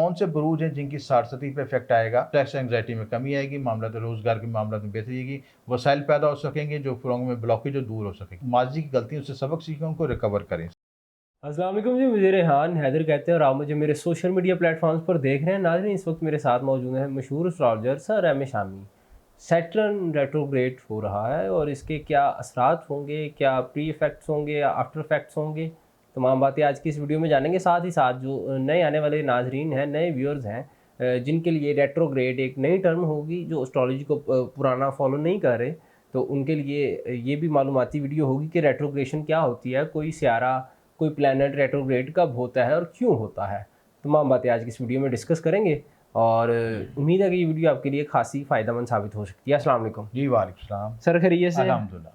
कौन से बुरूज हैं जिनकी 60-70 पे इफेक्ट आएगा, स्ट्रेस एंग्जाइटी में कमी आएगी, मामला रोजगार के मामला में बेहतरी आएगी, वसाइल पैदा हो सकेंगे, जो फिरंग में ब्लॉकेज जो दूर हो सकेगी, माजी की गलतियों से सबक सीखें, उनको रिकवर करें। अस्सलाम वालेकुम जी, मुझे रेहान हैदर कहते हैं और आप मुझे मेरे सोशल मीडिया प्लेटफॉर्म्स पर देख रहे हैं। नाज़रीन, इस वक्त मेरे साथ मौजूद हैं मशहूर astrologer sir M A Shami. Saturn retrograde हो रहा है और इसके क्या असरात होंगे, क्या प्री इफेक्ट्स होंगे या आफ्टर इफेक्ट्स होंगे, तमाम बातें आज की इस वीडियो में जानेंगे। साथ ही साथ जो नए आने वाले नाजरीन हैं, नए व्यूअर्स हैं, जिनके लिए रेट्रोग्रेड एक नई टर्म होगी, जो एस्ट्रोलॉजी को पुराना फॉलो नहीं कर रहे, तो उनके लिए ये भी मालूमाती वीडियो होगी कि रेट्रोग्रेशन क्या होती है, कोई सियारा, कोई प्लैनेट रेट्रोग्रेड कब होता है और क्यों होता है। तमाम बातें आज की इस वीडियो में डिस्कस करेंगे और उम्मीद है कि ये वीडियो आपके लिए खासी फ़ायदेमंद साबित हो सकती है। अस्सलाम वालेकुम जी, वालेकुम सलाम। सर, खैरियत से? अल्हम्दुलिल्लाह।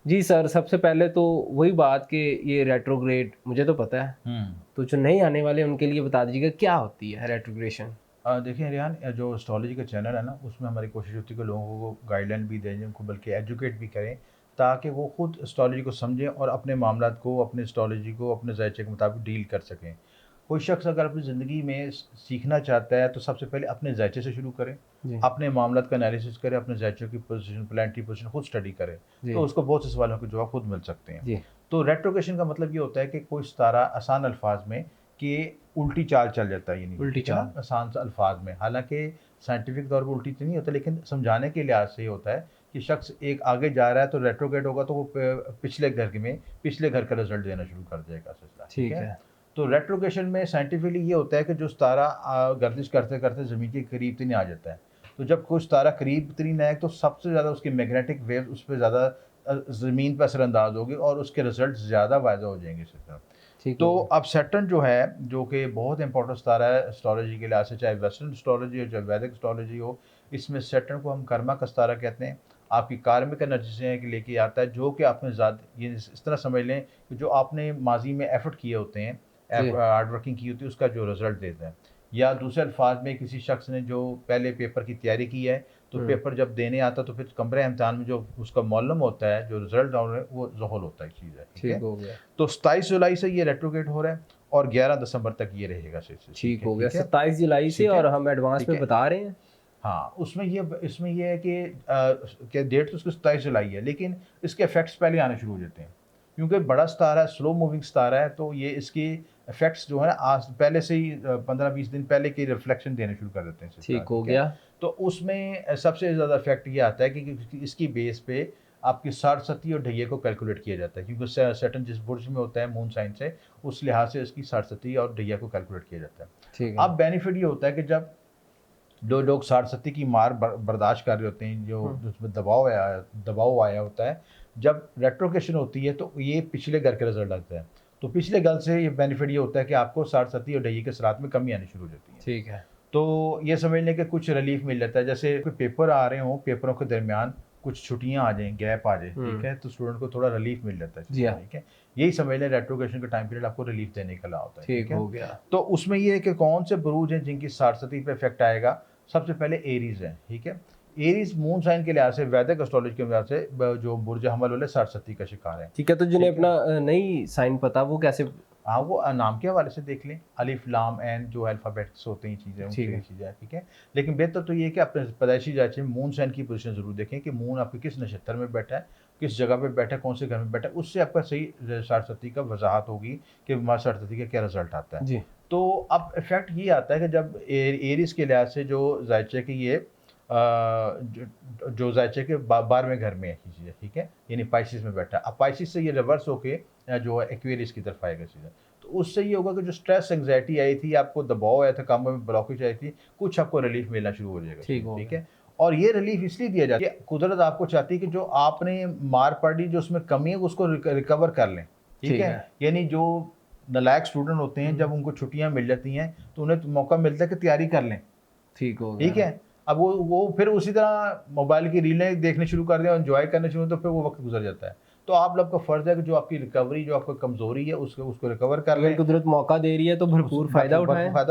जी सर, सबसे पहले तो वही बात कि ये रेट्रोग्रेड मुझे तो पता है, तो जो नए आने वाले उनके लिए बता दीजिएगा क्या होती है रेट्रोग्रेशन। देखिए रियान, जो एस्ट्रोलॉजी का चैनल है ना, उसमें हमारी कोशिश होती है कि लोगों को गाइडलाइन भी दें, उनको बल्कि एजुकेट भी करें, ताकि वो खुद एस्ट्रोलॉजी को समझें और अपने मामलात को, अपने एस्ट्रोलॉजी को अपने जायचे के मुताबिक डील कर सकें। कोई शख्स अगर अपनी ज़िंदगी में सीखना चाहता है तो सबसे पहले अपने जायचे से शुरू करें, अपने मामलात का एनालिसिस करें, अपने जायचों की पोजीशन, प्लानिटरी पोजीशन खुद स्टडी करें, तो उसको बहुत से सवालों के जवाब खुद मिल सकते हैं। तो रेट्रोग्रेशन का मतलब ये होता है कि कोई सितारा आसान अल्फाज में कि उल्टी चाल चल जाता है, यानी उल्टी चाल आसान अल्फाज में, हालांकि साइंटिफिक तौर पर उल्टी तो नहीं होता, लेकिन समझाने के लिहाज से ये होता है कि शख्स एक आगे जा रहा है तो रेट्रोग्रेड होगा तो वो पिछले घर का रिजल्ट देना शुरू कर देगा सिलसिला। ठीक है। तो रेट्रोग्रेशन में साइंटिफिकली ये होता है कि जो सितारा गर्दिश करते करते ज़मीन के करीब तरीन आ जाता है, तो जब कोई सितारा करीब तरीन आए तो सबसे ज़्यादा उसकी मैग्नेटिक वेव उस पर ज़्यादा ज़मीन पर असरअंदाज होगी और उसके रिजल्ट ज़्यादा वायदा हो जाएंगे सिस्टम। तो अब सैटर्न जो है, जो कि बहुत इंपॉर्टेंट सितारा है एस्ट्रोलॉजी के लिहाज से, चाहे वेस्टर्न एस्ट्रोलॉजी हो चाहे वैदिक एस्ट्रोलॉजी हो, इसमें सैटर्न को हम कर्मा का सितारा कहते हैं। आपकी कार्मिक एनर्जी से लेके आता है, जो कि आपने ये इस तरह समझ लें कि जो आपने माजी में एफर्ट किए होते हैं, हार्ड वर्किंग की होती है, उसका जो रिजल्ट देता है। या दूसरे अल्फाज में किसी शख्स ने जो पहले पेपर की तैयारी की है, तो पेपर जब देने आता तो फिर कमरे इम्तिहान में जो उसका मौलम होता है, जो रिजल्ट वो ज़ुहुल होता है, चीज़ है। ठीक हो गया। तो 27 जुलाई से ये रेट्रोग्रेड हो रहा है और 11 दिसंबर तक ये रहेगा। ठीक हो गया, 27 जुलाई से, और हम एडवांस में बता रहे हैं। हाँ, इसमें ये है कि डेट तो उसकी 27 जुलाई है, लेकिन इसके इफेक्ट्स पहले आने शुरू हो जाते हैं, क्योंकि बड़ा सितारा है, स्लो मूविंग सितारा है, तो ये इसकी इफेक्ट्स जो है आज पहले से ही 15-20 दिन पहले के रिफ्लेक्शन देने शुरू कर देते हैं। ठीक हो गया। तो उसमें सबसे ज़्यादा इफेक्ट ये आता है कि इसकी बेस पे आपकी 60-70 और ढैये को कैलकुलेट किया जाता है, क्योंकि सैटर्न जिस बुर्ज में होता है मून साइन से, उस लिहाज से इसकी 60-70 और ढैया को कैलकुलेट किया जाता है। ठीक है। अब बेनिफिट ये होता है कि जब जो लोग 60-70 की मार बर्दाश्त कर रहे होते हैं, जो उसमें दबाव आया होता है, जब रेट्रोग्रेशन होती है तो ये पिछले घर के रिजल्ट आता है। तो पिछले घर से ये बेनिफिट ये होता है कि आपको 60-70 और ढैये के असरात में कमी आनी शुरू हो जाती है। ठीक है। तो ये समझ लें कि कुछ रिलीफ मिल जाता है, जैसे कोई पेपर आ रहे हों, पेपरों के दरमियान कुछ छुट्टियां आ जाएं, गैप आ जाए, ठीक है, तो स्टूडेंट को थोड़ा रिलीफ मिल जाता है। ठीक है, यही समझ लें रेट्रोग्रेशन का टाइम पीरियड आपको रिलीफ देने का होता है। ठीक हो गया। तो उसमें ये है कि कौन से बुरूज हैं जिनकी 60-70 पे इफेक्ट आएगा। सबसे पहले एरीज है। ठीक है, एरीज मून साइन के लिहाज से, वैदिक एस्ट्रोलॉजी के लिहाज से जो बुर्ज हमल वाले 60-70 का शिकार है। ठीक है, तो जिन्हें अपना नई साइन पता वो कैसे? हाँ, वो नाम के हवाले से देख लें, अलिफ लाम एन जो अल्फ़ाबेट्स होते हैं, चीज़ें उनकी चीज़ें। ठीक है, लेकिन बेहतर तो ये है कि अपने पैदाइशी जायचे में मून साइन की पोजीशन ज़रूर देखें कि मून आपके किस नक्षत्र में बैठा है, किस जगह पे बैठा है, कौन से घर में बैठा है, उससे आपका सही 60-70 का वजाहत होगी कि 60-70 का क्या रिजल्ट आता है। जी। तो अब इफेक्ट ये आता है कि जब एरीज के लिहाज से जो जायचे की ये जो जायचे के 12वें घर में है चीज़ें, ठीक है, यानी पाइसिस में बैठा है। अब पाइसिस से ये रिवर्स होके जो है एक्वेरियस की तरफ आएगा चीज़ें, तो उससे ये होगा कि जो स्ट्रेस एंग्जाइटी आई थी, आपको दबाव आया था, कामों में ब्लॉकेज आई थी, कुछ आपको रिलीफ मिलना शुरू हो जाएगा। ठीक है, और ये रिलीफ इसलिए दिया जाता है, कुदरत आपको चाहती है कि जो आपने मार पड़ी, जो उसमें कमी है, उसको रिकवर कर लें। ठीक है, यानी जो नालायक स्टूडेंट होते हैं, जब उनको छुट्टियां मिल जाती हैं तो उन्हें मौका मिलता है कि तैयारी कर लें। ठीक हो, ठीक है। अब वो फिर उसी तरह मोबाइल की रीलें देखने शुरू कर दें और एंजॉय करने शुरू, तो फिर वो वक्त गुजर जाता है। तो आप लोग का फ़र्ज़ है कि जो आपकी रिकवरी, जो आपकी कमज़ोरी है, उसको रिकवर कर लें। कुदरत मौका दे रही है तो भरपूर फ़ायदा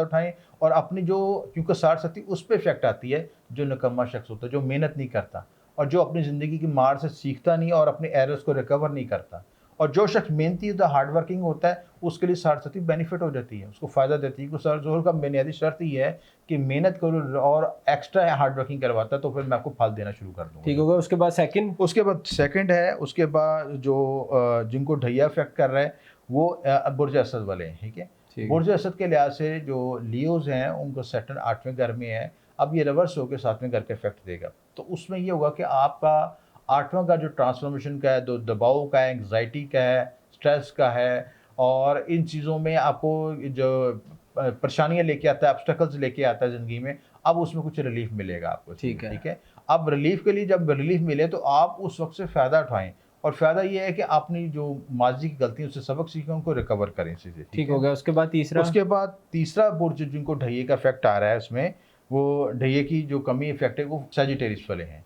उठाएं और अपनी जो, क्योंकि 60-70 उस पर इफेक्ट आती है जो निकम्मा शख्स होता है, जो मेहनत नहीं करता और जो अपनी ज़िंदगी की मार से सीखता नहीं और अपने एरर्स को रिकवर नहीं करता और जो शख्स मेहनती होता है, हार्ड वर्किंग होता है, उसके लिए साढ़े बेनिफिट हो जाती है, उसको फ़ायदा देती है। क्योंकि ज़ोहल का बुनियादी शर्त ही है कि मेहनत करो और एक्स्ट्रा हार्ड वर्किंग करवाता है, तो फिर मैं आपको फल देना शुरू कर दूँगा। ठीक हो गया। उसके बाद सेकंड है, उसके बाद जो जिनको ढैया इफेक्ट कर रहा है वो बुर्ज असद वाले हैं, ठीक है। बुर्ज असद के लिहाज से जो लियोज हैं उनको सैटर्न 8वें घर में है, अब ये रिवर्स होकर 7वें घर का इफेक्ट देगा। तो उसमें ये होगा कि आपका 8वां घर जो ट्रांसफॉर्मेशन का है, जो दबाव का है, एंग्जाइटी का है, स्ट्रेस का है, और इन चीज़ों में आपको जो परेशानियां लेके आता है, ऑब्स्टेकल्स लेके आता है ज़िंदगी में, अब उसमें कुछ रिलीफ मिलेगा आपको। ठीक है। अब रिलीफ के लिए जब रिलीफ मिले तो आप उस वक्त से फ़ायदा उठाएं, और फ़ायदा ये है कि आपने जो माजी की गलतियों से सबक सीखे उनको रिकवर करें चीज़ें। ठीक हो गया। उसके बाद तीसरा बुर्ज जिनको ढैये का इफेक्ट आ रहा है, उसमें वो ढैये की जो कमी इफेक्ट है वो सैजिटेरियस वाले हैं,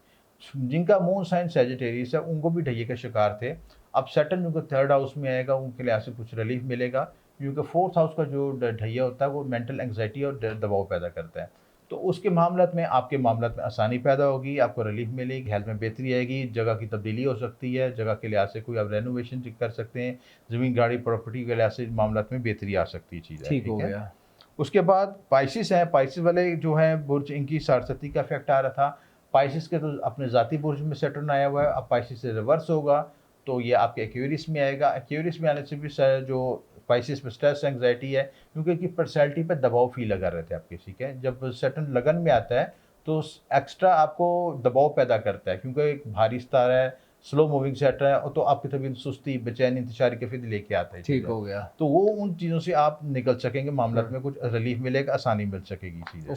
जिनका मून साइन सैजिटेरियस है, उनको भी ढैये का शिकार थे। अब सैटर्न जिनको 3rd हाउस में आएगा उनके लिहाज से कुछ रिलीफ मिलेगा, क्योंकि 4th हाउस का जो ढैया होता है वो मेंटल एंग्जाइटी और दबाव पैदा करता है। तो उसके मामलत में, आपके मामलत में आसानी पैदा होगी, आपको रिलीफ मिलेगी, हेल्थ में बेहतरी आएगी, जगह की तब्दीली हो सकती है, जगह के लिहाज से कोई आप रेनोवेशन कर सकते हैं, ज़मीन गाड़ी प्रॉपर्टी के लिहाज से मामलत में बेहतरी आ सकती है चीज़ है। ठीक हो गया। उसके बाद पाइसिस हैं, पाइसिस वाले जो हैं बुर्ज, इनकी 67 का इफेक्ट आ रहा था। पाइसिस के तो अपने ज़ाती बुर्ज में सैटर्न आया हुआ है, अब पाइसिस से रिवर्स होगा तो ये आपके एक्वेरियस में आएगा। एक्वेरियस में आने से भी जो पाइसिस में स्ट्रेस एंग्जाइटी है, क्योंकि इनकी पर्सनैलिटी पर दबाव फील लगा रहता है आपके, ठीक है। जब सैटर्न लगन में आता है तो एक्स्ट्रा आपको दबाव पैदा करता है, क्योंकि एक भारी सितारा है, स्लो मूविंग सेटर है, तो आपकी तबीयत सुस्ती, बेचैनी, इंतशारी कैफियत लेके आता है। ठीक हो गया। तो वो उन चीज़ों से आप निकल सकेंगे, मामलत में कुछ रिलीफ मिलेगा, आसानी मिल सकेगी चीज़ें।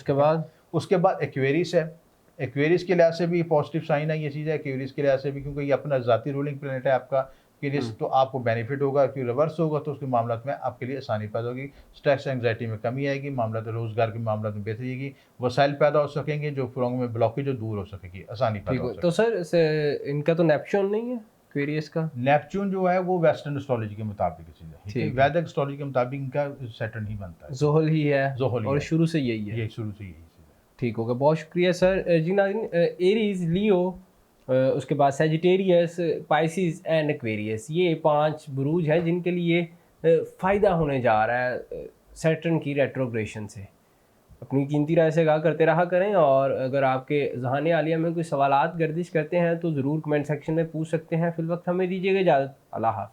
उसके बाद एक्वेरियस है। एक्वेरियस के लिहाज से भी पॉजिटिव साइन है ये चीज़ है, एक्वेरियस के लिहाज से भी, क्योंकि ये अपना ज़ाती रूलिंग प्लैनेट है आपका एक्वेरियस, तो आपको बेनिफिट होगा। क्योंकि रिवर्स होगा तो उसके मामलत में आपके लिए आसानी पैदा होगी, स्ट्रेस एंग्जाइटी में कमी आएगी, मामलत रोज़गार के मामलत में बेहतरी आएगी, वसाइल पैदा हो सकेंगे, जो फ्लोंग में ब्लॉकेज जो दूर हो सकेगी, आसानी पैदा हो सकेगी। तो सर इनका तो नेपच्यून नहीं है एक्वेरियस का? नेपच्यून जो है वो वेस्टर्न एस्ट्रोलॉजी के मुताबिक चीज़ है, वैदिक एस्ट्रोलॉजी के मुताबिक इनका सैटर्न ही बनता है, ज़ोहल ही है, और शुरू से यही है। ये शुरू से यही चीज़ है। ठीक होगा, बहुत शुक्रिया सर। जी नाज़रीन, एरीज, लियो, उसके बाद सैजिटेरियस, पाइसिस एंड एक्वेरियस, ये 5 बुरूज हैं जिनके लिए फ़ायदा होने जा रहा है सैटर्न की रेट्रोग्रेशन से। अपनी कीमती राय से आगाह करते रहा करें, और अगर आपके ज़हान आलिया में कोई सवालात गर्दिश करते हैं तो ज़रूर कमेंट सेक्शन में पूछ सकते हैं। फिल वक्त हमें दीजिएगा इजाज़त। अल्लाह हाफ़िज़।